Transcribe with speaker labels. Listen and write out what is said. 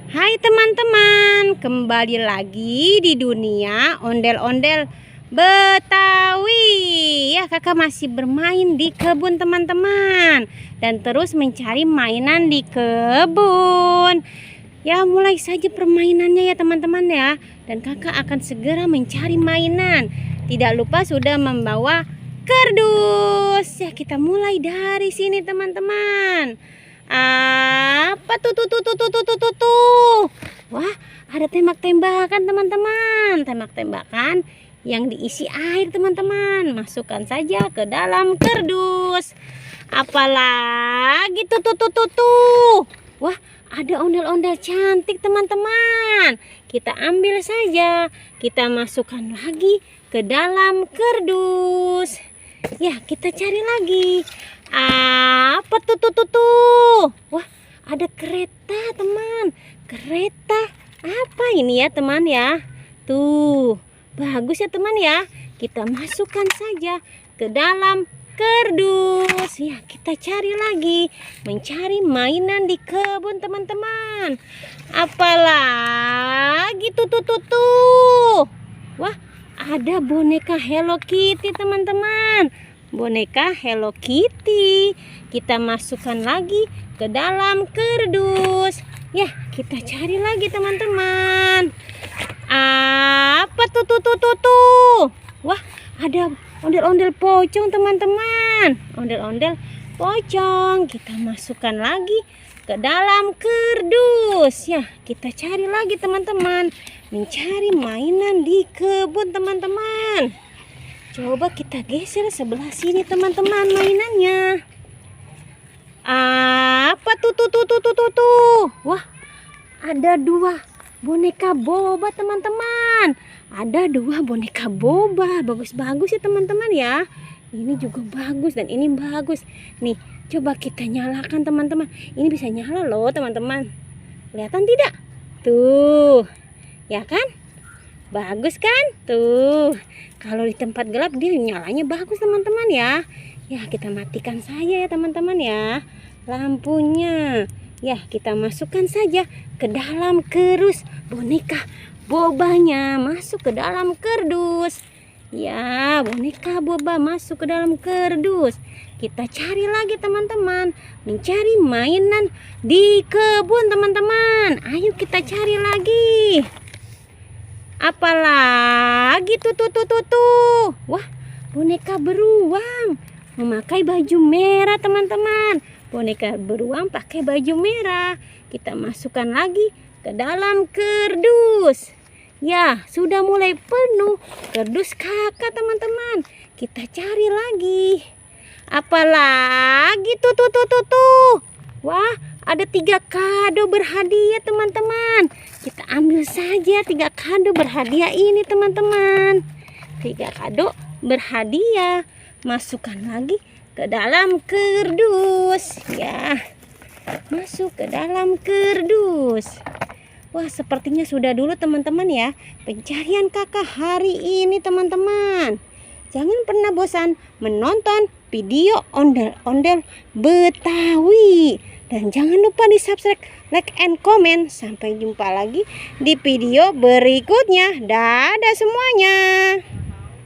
Speaker 1: Hai teman-teman, kembali lagi di dunia ondel-ondel Betawi. Ya, kakak masih bermain di kebun teman-teman, dan terus mencari mainan di kebun. Ya, mulai saja permainannya ya teman-teman ya. Dan kakak akan segera mencari mainan. Tidak lupa sudah membawa kardus. Ya, kita mulai dari sini teman-teman. Apa tuh? Wah, ada tembak-tembakan teman-teman. Tembak-tembakan yang diisi air teman-teman. Masukkan saja ke dalam kardus. Apalagi tuh. Wah, ada ondel-ondel cantik teman-teman. Kita ambil saja. Kita masukkan lagi ke dalam kardus. Ya, kita cari lagi. Apa tuh? Wah, ada kereta teman. Kereta apa ini ya teman ya? Tuh, bagus ya teman ya. Kita masukkan saja ke dalam kardus. Ya, kita cari lagi. Mencari mainan di kebun teman-teman. Apalagi tuh. Wah, ada boneka Hello Kitty teman-teman. Boneka Hello Kitty. Kita masukkan lagi ke dalam kardus. Ya, kita cari lagi teman-teman. Apa tuh? Wah, ada ondel-ondel pocong teman-teman. Ondel-ondel pocong. Kita masukkan lagi ke dalam kardus. Ya, kita cari lagi teman-teman. Mencari mainan di kebun teman-teman. Coba kita geser sebelah sini teman-teman mainannya. Apa tuh? Wah, ada dua boneka boba teman-teman. Ada dua boneka boba. Bagus-bagus ya teman-teman ya. Ini juga bagus dan ini bagus. Nih, coba kita nyalakan teman-teman. Ini bisa nyala loh teman-teman. Kelihatan tidak? Tuh. Ya kan? Bagus kan? Tuh. Kalau di tempat gelap dia nyalanya bagus teman-teman ya. Ya, kita matikan saja ya teman-teman ya lampunya. Ya, kita masukkan saja ke dalam kardus boneka bobanya. Masuk ke dalam kardus. Ya, boneka boba masuk ke dalam kardus. Kita cari lagi teman-teman. Mencari mainan di kebun teman-teman. Ayo kita cari lagi. Apalagi tuh. Wah, boneka beruang memakai baju merah teman-teman. Boneka beruang pakai baju merah. Kita masukkan lagi ke dalam kardus. Ya, sudah mulai penuh kardus kakak teman-teman. Kita cari lagi. Apalagi tuh. Wah, ada 3 kado berhadiah teman-teman. Kita ambil saja 3 kado berhadiah ini teman-teman. 3 kado berhadiah. Masukkan lagi ke dalam kardus. Ya, masuk ke dalam kardus. Wah, sepertinya sudah dulu teman-teman ya pencarian kakak hari ini teman-teman. Jangan pernah bosan menonton video ondel-ondel Betawi. Dan jangan lupa di subscribe, like, and comment. Sampai jumpa lagi di video berikutnya. Dadah semuanya.